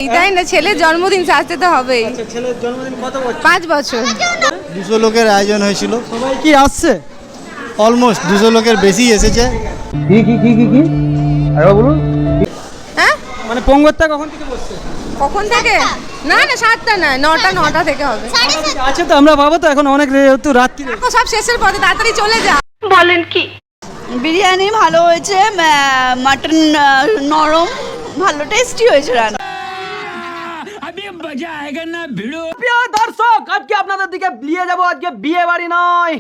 তাই না, ছেলের জন্মদিন সাজতে তো হবেই। আচ্ছা, ছেলের জন্মদিন কত বছর? 5 বছর। 200 লোকের আয়োজন হয়েছিল। সবাই কি আসছে? অলমোস্ট 200 লোকের বেশি এসেছে। কি আরে বলুন। হ্যাঁ, মানে পঙ্গরটা কখন থেকে বসছে? কখন থেকে? না না, 7টা না, 9টা থেকে হবে। আছে তো, আমরা পাবো তো এখন অনেক একটু রাত্রি। ও সব শেষের পথে, তাড়াতাড়ি চলে যা। বলেন কি? বিরিয়ানি ভালো হয়েছে, মাটন নরম, ভালো টেস্টি হয়েছে রান্না। প্রিয় দর্শক, আজকে আপনাদের দিকে নিয়ে যাবো, আজকে বিয়ে বাড়ি নয়,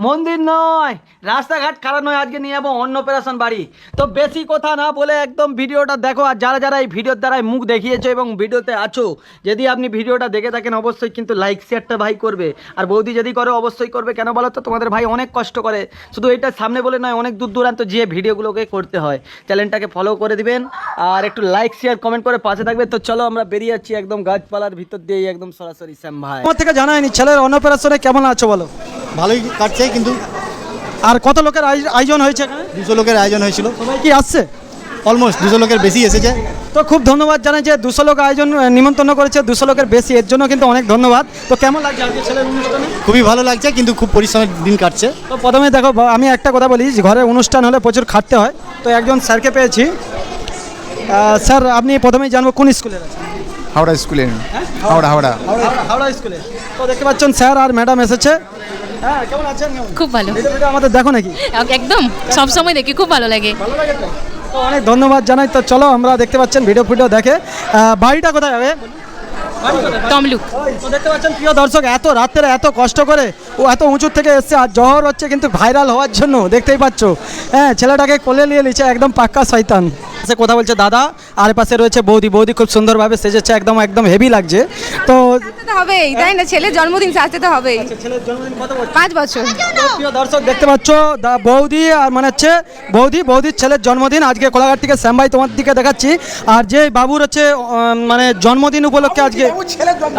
মন্দির নয়, রাস্তাঘাট খারাপ নয়, আজকে নিয়ে যাবো অন্নপ্রাশন বাড়ি। তো বেশি কথা না বলে একদম ভিডিওটা দেখো। আর যারা যারা এই ভিডিওর দ্বারাই মুখ দেখিয়েছো এবং ভিডিওতে আছো, যদি আপনি ভিডিওটা দেখে থাকেন অবশ্যই কিন্তু লাইক শেয়ারটা ভাই করবে। আর বৌদি যদি করে অবশ্যই করবে, কেন বলো তো, তোমাদের ভাই অনেক কষ্ট করে, শুধু এটা সামনে বলে নয়, অনেক দূর দূরান্ত যে ভিডিওগুলোকে করতে হয়। চ্যানেলটাকে ফলো করে দিবেন আর একটু লাইক শেয়ার কমেন্ট করে পাশে থাকবে। তো চলো আমরা বেরিয়ে যাচ্ছি একদম গাছপালার ভিতর দিয়ে, একদম সরাসরি শ্যাম ভাই। আমার থেকে জানায়নি ছেলের অন্নপ্রাশনে কেমন আছো বলো? ভালোই কাটছে, কিন্তু আর কত লোকের আয়োজন হয়েছে এখানে? 200 লোকের আয়োজন হয়েছিল। সবাই কি আসছে? অলমোস্ট 200 লোকের বেশি এসেছে। তো খুব ধন্যবাদ জানাই যে 200 লোক আয়োজন নিমন্ত্রণ করেছে, 200 লোকের বেশি, এর জন্য কিন্তু অনেক ধন্যবাদ। তো কেমন লাগছে আজকে ছেলের অনুষ্ঠানে? খুবই ভালো লাগছে, কিন্তু খুব পরিশ্রমের দিন কাটছে। তো প্রথমে দেখো, আমি একটা কথা বলি, যে ঘরে অনুষ্ঠান হলে প্রচুর খাটতে হয়। তো একজন স্যারকে পেয়েছি। স্যার, আপনি প্রথমেই জানবো কোন স্কুলের আছেন? হাওড়া স্কুলে। হাওড়া হাওড়া স্কুলে। তো দেখতে পাচ্ছেন স্যার আর ম্যাডাম এসেছে। হ্যাঁ, কেমন আছেন? খুব ভালো, ভিডিও আমাদের দেখো নাকি? একদম সব সময় দেখি, খুব ভালো লাগে। ভালো লাগে তো? তো অনেক ধন্যবাদ জানাই। তো চলো, আমরা দেখতে পাচ্ছেন ভিডিও দেখে। বাড়িটা কোথায় হবে? তমলুক। তো দেখতে পাচ্ছেন প্রিয় দর্শক, এত রাত্রে এত কষ্ট করে ও এত উঁচু থেকে এসছে, আর জহর হচ্ছে কিন্তু ভাইরাল হওয়ার জন্য, দেখতেই পাচ্ছ। হ্যাঁ, ছেলেটাকে কোলে নিয়ে নিচ্ছে, একদম পাক্কা শয়তান। সে কথা বলছে দাদা, আর পাশে রয়েছে বৌদি। বৌদি খুব সুন্দরভাবে সেজেছে, একদম হেভি লাগছে। তো সাজতে তো হবেই, তাই না, ছেলের জন্মদিন সাজতে তো হবেই। ছেলের জন্মদিন কত বছর? 5 বছর। প্রিয় দর্শক, দেখতে পাচ্ছ বৌদি, আর মানে হচ্ছে বৌদির ছেলের জন্মদিন আজকে কোলাঘাট থেকে শ্যাম ভাই তোমার দিকে দেখাচ্ছি। আর যে বাবুর হচ্ছে মানে জন্মদিন উপলক্ষে আজকে,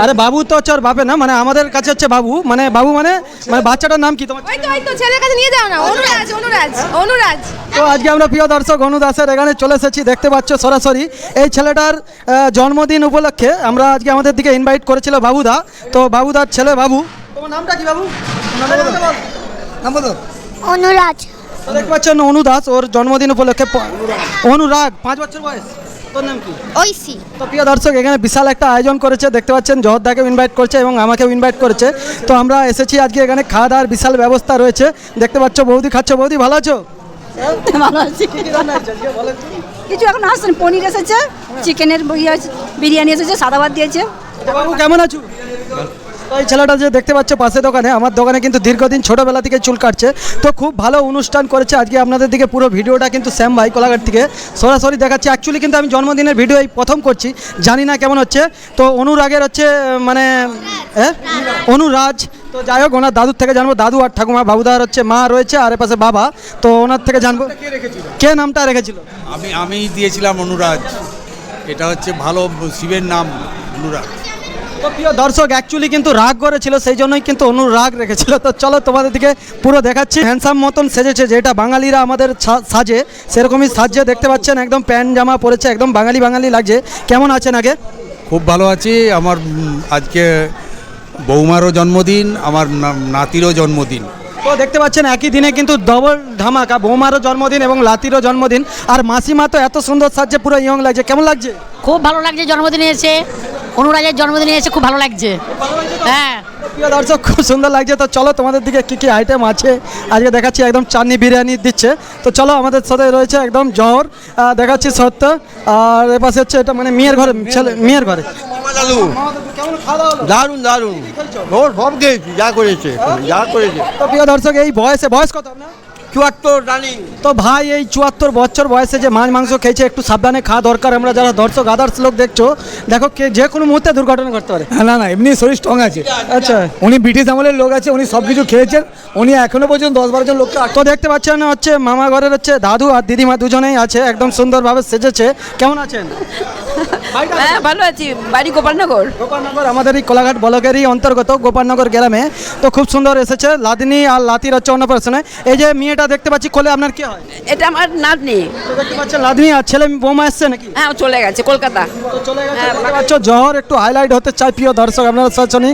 আরে বাবু তো হচ্ছে ওর বাপে না, মানে আমাদের কাছে হচ্ছে বাবু, মানে বাবু মানে বাচ্চাটার নাম কি তোমার? ওই তো ছেলের কাছে নিয়ে যাও না, অনুরাজ। তো আজকে আমরা প্রিয় দর্শক অনু দাসের এখানে চলে এসেছি, দেখতে পাচ্ছ সরাসরি। এই ছেলেটার জন্মদিন উপলক্ষে আমরা আজকে আমাদের দিকে ইনভাইট করেছিল বাবুদা। তো বাবুদার ছেলে বাবু, তোমার নামটা কি বাবু? অনুরাজ। তো দেখতে পাচ্ছেন অনু দাস, ওর জন্মদিন উপলক্ষে অনুরাগ, 5 বছর বয়স। তোর নাম কি? ঐশী। তো প্রিয় দর্শক, এখানে বিশাল একটা আয়োজন করেছে, দেখতে পাচ্ছেন জহরদাকেও ইনভাইট করেছে এবং আমাকেও ইনভাইট করেছে। তো আমরা এসেছি আজকে এখানে, খাওয়া দাওয়ার বিশাল ব্যবস্থা রয়েছে, দেখতে পাচ্ছ। বৌদি খাচ্ছ? বৌদি ভালো আছো? ভালো আছি। কিছু এখন আসছেন, পনির এসেছে, চিকেনের বিরিয়ানি এসেছে, সাদা ভাত দিয়েছে। বাবু কেমন আছো? তো এই ছেলেটা যে দেখতে পাচ্ছ পাশে দোকানে, আমার দোকানে কিন্তু দীর্ঘদিন ছোটোবেলা থেকে চুল কাটছে। তো খুব ভালো অনুষ্ঠান করেছে আজকে। আপনাদের দিকে পুরো ভিডিওটা কিন্তু শ্যাম ভাই কোলাঘাট থেকে সরাসরি দেখাচ্ছে। অ্যাকচুয়ালি কিন্তু আমি জন্মদিনের ভিডিও এই প্রথম করছি, জানি না কেমন হচ্ছে। তো অনুরাগের হচ্ছে মানে অনুরাজ। তো যাই হোক, ওনার দাদুর থেকে জানবো, দাদু আর ঠাকুমা, বাবুদার হচ্ছে মা রয়েছে, আর পাশে বাবা। তো ওনার থেকে জানবো কে নামটা রেখেছিল। আমি দিয়েছিলাম অনুরাগ। এটা হচ্ছে ভালো শিবের নাম অনুরাগ। তো প্রিয় দর্শক, অ্যাকচুয়ালি কিন্তু রাগ করেছিল, সেই জন্যই কিন্তু অনুরাগ রেখেছিল। তো চলো তোমাদের দিকে পুরো দেখাচ্ছি। হ্যান্ডসাম মতন সেজেছে, যেটা বাঙালিরা আমাদের সাজে, সেরকমই সাজে, দেখতে পাচ্ছেন। একদম প্যান্ট জামা পরেছে, একদম বাঙালি লাগছে। কেমন আছেন আগে? খুব ভালো আছি। আমার আজকে বৌমারও জন্মদিন, আমার নাতিরও জন্মদিন। তো দেখতে পাচ্ছেন একই দিনে কিন্তু ডবল ধামাকা, বৌমারও জন্মদিন এবং লাতিরও জন্মদিন। আর মাসিমা তো এত সুন্দর সাজছে, পুরো ইয়ং লাগছে। কেমন লাগছে? খুব ভালো লাগছে, জন্মদিনে এসে, অনুরাজের জন্মদিনে এসে খুব ভালো লাগছে। হ্যাঁ, প্রিয় দর্শক, খুব সুন্দর লাগছে। তো চলো তোমাদের দিকে কী কী আইটেম আছে আজকে দেখাচ্ছি। একদম চাটনি বিরিয়ানি দিচ্ছে। তো চলো, আমাদের সাথে রয়েছে একদম জহর, দেখাচ্ছি সত্য। আর এ পাশে হচ্ছে এটা মানে মেয়ের ঘরে, মেয়ের ঘরে। কেমন খাওয়া দাওয়া হলো? দারুণ ওর সব খেয়েছি, যা করেছে। তো প্রিয় দর্শক, এই বয়স কত আপনার? 74 রানিং। তো ভাই, এই 74 বছর বয়সে যে মাংস খেয়েছে, একটু সাবধানে খাওয়া দরকার। আমরা যারা দর্শক আদার্স লোক দেখছো, দেখো যে কোনো মুহূর্তে দুর্ঘটনা ঘটতে পারে। না, এমনি শরীর স্ট্রং আছে। আচ্ছা, উনি ব্রিটিশ আমলের লোক আছে, উনি সব কিছু খেয়েছেন। উনি এখনো পর্যন্ত 10-12 জন লোককে তো দেখতে পাচ্ছেন হচ্ছে মামা ঘরের হচ্ছে দাদু আর দিদিমা দুজনেই আছে, একদম সুন্দরভাবে সেজেছে। কেমন আছেন? হ্যাঁ, ভালো আছি। বাড়ি গোপালনগর। আমাদের এই কোলাঘাট ব্লকেরই অন্তর্গত গোপালনগর গ্রামে। তো খুব সুন্দর এসেছে লাদিনী আর লাতির হচ্ছে অন্নপ্রাশনে। এই যে মেয়েটা দেখতে পাচ্ছি কোলে, আপনার কি হয়? এটা আমার নাতনি। তো দেখতে পাচ্ছেন লাদিনী আর ছেলে বৌমা এসছে নাকি? হ্যাঁ, চলে গেছে কলকাতা। তো চলে গেছে। দেখতে পাচ্ছ জহর একটু হাইলাইট হতে চাই প্রিয় দর্শক আপনারা সচেতনই।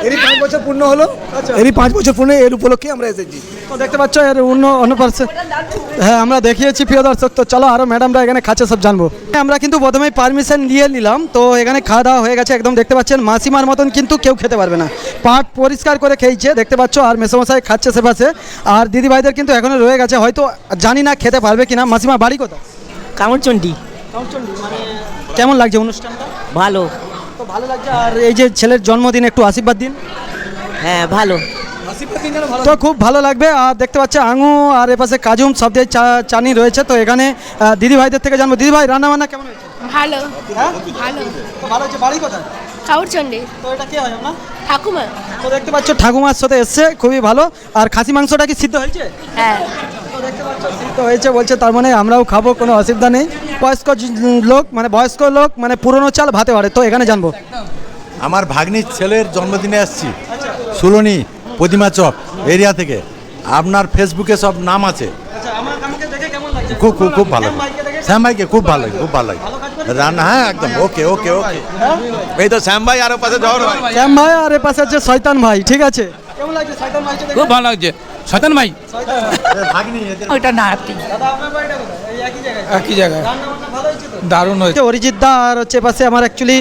এরই 5 বছর পূর্ণ হলো, এরই 5 বছর পূর্ণ, এর উপলক্ষে আমরা এসেছি। তো দেখতে পাচ্ছ এর অনুপার্সে হ্যাঁ আমরা দেখিয়েছি প্রিয় দর্শক। তো চলো আরও ম্যাডামরা এখানে খাচ্ছে সব জানবো। আমরা কিন্তু প্রথমেই পারমিশন নিয়ে নিলাম, তো এখানে খাওয়া দাওয়া হয়ে গেছে একদম। দেখতে পাচ্ছেন মাসিমার মতন কিন্তু কেউ খেতে পারবে না, পাট পরিষ্কার করে খেয়েছে দেখতে পাচ্ছ। আর মেসোমশাই খাচ্ছে সে পাশে, আর দিদিভাইদের কিন্তু এখনো রয়ে গেছে, হয়তো জানি না খেতে পারবে কিনা। মাসিমা বাড়ি কোথায়? কামড়চন্ডী। মানে কেমন লাগছে অনুষ্ঠানটা? ভালো। তো ভালো লাগছে। আর এই যে ছেলের জন্মদিন একটু আশীর্বাদ দিন। হ্যাঁ ভালো। তো খুব ভালো লাগবে। আর দেখতে পাচ্ছে আঙু আর এপাশে কাজুম সব দিয়ে চানি রয়েছে। তো এখানে দিদি ভাইদের থেকে জানবো, দিদি ভাই রান্না বান্না কেমন হয়েছে? ভালো হ্যাঁ ভালো। তো ভালো হচ্ছে। বাড়ি কোথায়? কাউরচন্ডী। তো এটা কে হয় আপনার? ঠাকুমা। তো দেখতে পাচ্ছ ঠাকুমার সাথে এসছে, খুবই ভালো। আর খাসি মাংসটা কি সিদ্ধ হয়েছে? হ্যাঁ তো দেখতে পাচ্ছ সিদ্ধ হয়েছে বলছে, তার মানে আমরাও খাবো, কোনো অসুবিধা নেই। বয়স্ক বয়স্ক লোক মানে পুরনো চাল ভাতে পারে। তো এখানে জানবো আমার ভাগ্নির ছেলের জন্মদিনে আসছি, সুলনি প্রতিমা চক এরিয়া থেকে। আপনার ফেসবুকে সব নাম আছে। আমাকে দেখে কেমন লাগছে? খুব খুব খুব ভালো। শ্যাম ভাইকে খুব ভালো লাগে, খুব ভালো লাগে রান্না। হ্যাঁ একদম ওকে ওকে ওকে। এই তো শ্যাম ভাই আর পাশে জহর ভাই। শ্যাম ভাই আর এর পাশে আছে শয়তান ভাই। ঠিক আছে, কেমন লাগছে শয়তান ভাই? খুব ভালো লাগছে শয়তান ভাই। ভাগ্নি ওইটা নাতি। দাদা আপনার বাড়িটা কোথায়? এই একই জায়গায়? একই জায়গায়। রান্না বান্না ভালো হয়েছে তো? দারুণ হয়েছে। অরিজিৎ দা আর হচ্ছে পাশে আমার অ্যাকচুয়ালি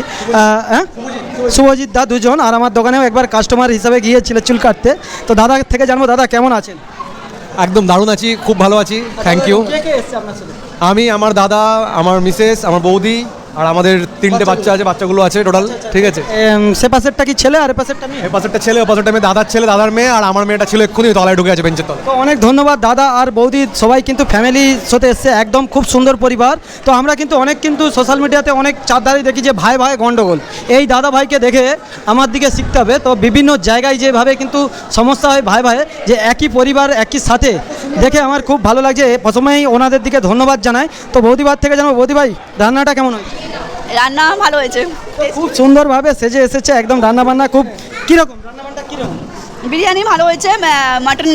শুভজিৎ দা দুজন, আর আমার দোকানেও একবার কাস্টমার হিসাবে গিয়েছিল চুল কাটতে। তো দাদা থেকে জানবো, দাদা কেমন আছেন? একদম দারুণ আছি, খুব ভালো আছি, থ্যাংক ইউ। কে কে এসছে আপনার সাথে? আমি, আমার দাদা, আমার মিসেস, আমার বৌদি, আর আমাদের 3টে বাচ্চা আছে, বাচ্চাগুলো আছে টোটাল। ঠিক আছে, সে পাশেরটা কি ছেলে আর এ পাশেরটা মেয়ে? এ পাশেরটা ছেলে, ও পাশেরটা মেয়ে, দাদার ছেলে, দাদার মেয়ে, আর আমার মেয়েটা ছিল এক্ষুনি তলায় ঢুকে আছে বেঞ্চের তলায়। তো অনেক ধন্যবাদ দাদা আর বৌদি, সবাই কিন্তু ফ্যামিলি সাথে এসছে, একদম খুব সুন্দর পরিবার। তো আমরা কিন্তু অনেক কিন্তু সোশ্যাল মিডিয়াতে অনেক চারধারে দেখি যে ভাই ভাই গন্ডগোল। এই দাদা ভাইকে দেখে আমার দিকে শিখতে হবে। তো বিভিন্ন জায়গায় যেভাবে কিন্তু সমস্যা হয় ভাই ভাই, যে একই পরিবার একই সাথে দেখে আমার খুব ভালো লাগছে। প্রথমেই ওনাদের দিকে ধন্যবাদ জানাই। তো বৌদিবার থেকে জানাবো, বৌদি ভাই রান্নাটা কেমন হয়েছে? রান্না ভালো হয়েছে, খুব সুন্দরভাবে সেজে এসেছে একদম। রান্না বান্না খুব কীরকম? রান্নাবান্না কীরকম? বিরিয়ানি ভালো হয়েছে, মাটন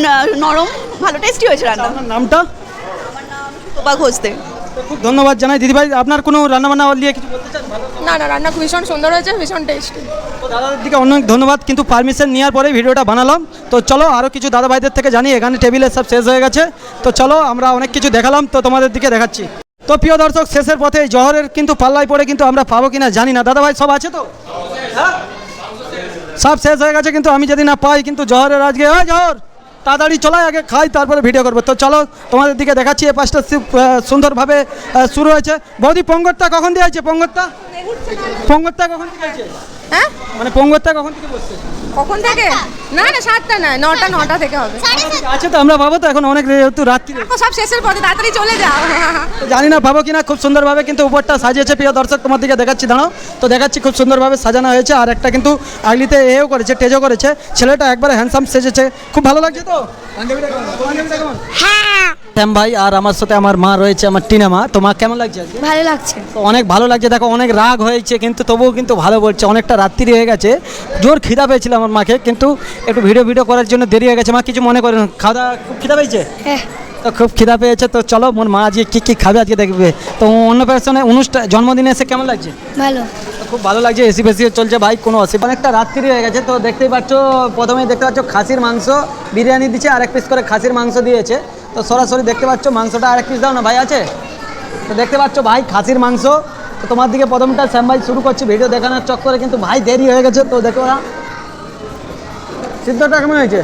নরম, ভালো টেস্টি হয়েছে রান্না। আপনার নামটা? তোপা ঘষতে। খুব ধন্যবাদ জানাই। দিদিভাই আপনার কোনো রান্নাবান্না নিয়ে কিছু বলতে চান? ভালো না না, রান্না ভীষণ সুন্দর হয়েছে, ভীষণ টেস্টি। তো দাদাদের দিকে অনেক ধন্যবাদ, কিন্তু পারমিশন নেওয়ার পরে ভিডিওটা বানালাম। তো চলো আরও কিছু দাদা ভাইদের থেকে জানি। এখানে টেবিলে সব শেষ হয়ে গেছে। তো চলো আমরা অনেক কিছু দেখালাম, তো তোমাদের দিকে দেখাচ্ছি। তো প্রিয় দর্শক, শেষের পথে জহরের কিন্তু পাল্লায় পড়ে কিন্তু আমরা পাবো কিনা জানি না। দাদা ভাই সব আছে তো? হ্যাঁ সব শেষ হয়ে গেছে, কিন্তু আমি যদি না পাই কিন্তু জহরের আজকে জহর তাড়াতাড়ি চলাই, আগে খাই তারপরে ভিডিও করবো। তো চলো তোমাদের দিকে দেখাচ্ছি। এই পাশটা সুন্দরভাবে শুরু হয়েছে। বৌদি পঙ্গরটা কখন দিয়ে আছে? পঙ্গরটা কখন থেকে আছে? হ্যাঁ মানে পঙ্গরটা কখন থেকে বসছে? কখন থেকে? না না 7টা নয়, 9টা থেকে হবে। আছে তো, আমরা পাবো তো এখন অনেক যেহেতু রাত্রি, সব শেষের পথে, তাড়াতাড়ি চলে যাও। জানি না পাবো কিনা। খুব সুন্দরভাবে কিন্তু উপরটা সাজিয়েছে প্রিয় দর্শক, তোমার দিকে দেখাচ্ছি, দাঁড়াও। তো দেখাচ্ছি খুব সুন্দরভাবে সাজানো হয়েছে। আর একটা কিন্তু আগলিতে এও করেছে, টেজও করেছে। ছেলেটা একবারে হ্যান্ডসাম সেজেছে, খুব ভালো লাগছে। তো শ্যাম ভাই আর আমার সাথে আমার মা রয়েছে, আমার টিনা মা। তো মা কেমন লাগছে আজকে? ভালো লাগছে। তো অনেক ভালো লাগছে। দেখো অনেক রাগ হয়েছে, কিন্তু তবুও কিন্তু ভালো বলছে। অনেকটা রাত্রি হয়ে গেছে, জোর খিদা পেয়েছিল আমার মাকে, কিন্তু একটু ভিডিও করার জন্য দেরি হয়ে গেছে। মা কিছু মনে করেন, খাওয়া দাওয়া খুব খিদা পেয়েছে? হ্যাঁ তো খুব খিদা পেয়েছে। তো চলো মোর মা আজকে কী কী খাবে আজকে দেখবে। তো অন্নপ্রাশনে জন্মদিনে এসে কেমন লাগছে? ভালো। খুব ভালো লাগছে, এসি বেশিও চলছে ভাই, কোনো অসুবিধা। অনেকটা রাত্রি হয়ে গেছে। তো দেখতেই পাচ্ছ, প্রথমেই দেখতে পাচ্ছ খাসির মাংস বিরিয়ানি দিচ্ছে, আর 1 পিস করে খাসির মাংস দিয়েছে। তো সরাসরি দেখতে পাচ্ছ মাংসটা আর 1 পিস দাও না ভাই, আছে তো দেখতে পাচ্ছ ভাই খাসির মাংস। তো তোমার দিকে প্রথমটা শ্যাম ভাই শুরু করছে ভিডিও দেখানোর চক্করে, কিন্তু ভাই দেরি হয়ে গেছে। তো দেখো না সিদ্ধটা কেমন হয়েছে?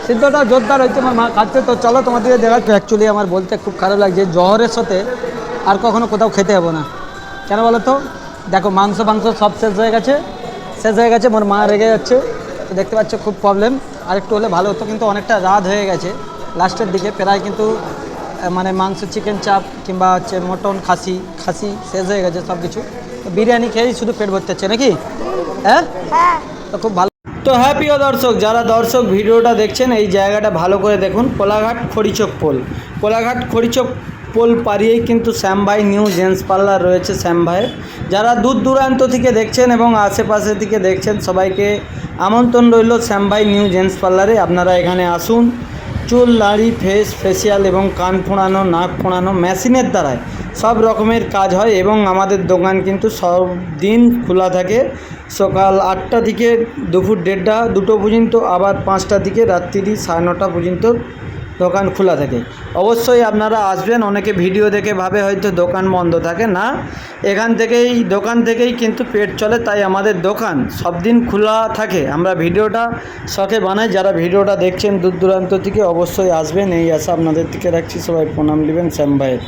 সিদ্ধটা জোরদার হয়েছে, আমার মা খাচ্ছে। তো চলো তোমার দিকে দেখাচ্ছ। অ্যাকচুয়ালি আমার বলতে খুব খারাপ লাগছে, জহরের সাথে আর কখনো কোথাও খেতে যাবো না। কেন বলো তো? দেখো মাংস সব শেষ হয়ে গেছে। মোর মা রেগে যাচ্ছে। তো দেখতে পাচ্ছ খুব প্রবলেম। আর একটু হলে ভালো হতো, কিন্তু অনেকটা রাত হয়ে গেছে লাস্টের দিকে প্রায়। কিন্তু মানে মাংস, চিকেন চাপ কিংবা হচ্ছে মটন, খাসি শেষ হয়ে গেছে সব কিছু। তো বিরিয়ানি খেয়েই শুধু পেট ভরতে হচ্ছে নাকি? হ্যাঁ তো খুব ভালো। তো হ্যাঁ প্রিয় দর্শক, যারা দর্শক ভিডিওটা দেখছেন, এই জায়গাটা ভালো করে দেখুন। কোলাঘাট খড়িচক পোল পাড়িয়েই কিন্তু শ্যাম ভাই নিউ জেন্টস পার্লার রয়েছে শ্যাম ভাইয়ের। যারা দূর দূরান্ত থেকে দেখছেন এবং আশেপাশে থেকে দেখছেন, সবাইকে আমন্ত্রণ রইল শ্যাম ভাই নিউ জেন্টস পার্লারে। আপনারা এখানে আসুন, চুল দাড়ি ফেসিয়াল এবং কান ফোঁড়ানো নাক ফোঁড়ানো মেশিনের দ্বারায় সব রকমের কাজ হয় এবং আমাদের দোকান কিন্তু সব দিন খোলা থাকে সকাল 8টা থেকে দুপুর 1:30 2টো পর্যন্ত, আবার 5টা থেকে রাত্রি 9:30 পর্যন্ত দোকান খোলা থাকে। অবশ্যই আপনারা আসবেন। অনেকে ভিডিও দেখে ভাবে হয়তো দোকান বন্ধ থাকে না, দোকান থেকেই কিন্তু পেট চলে, তাই আমাদের দোকান সব দিন খোলা থাকে। আমরা ভিডিওটা শখে বানাই, যারা ভিডিওটা দেখছেন দূর দূরান্ত থেকে অবশ্যই আসবেন, এই আশা আপনাদের থেকে রাখছি। সবাই প্রণাম নেবেন শ্যাম ভাইয়ের।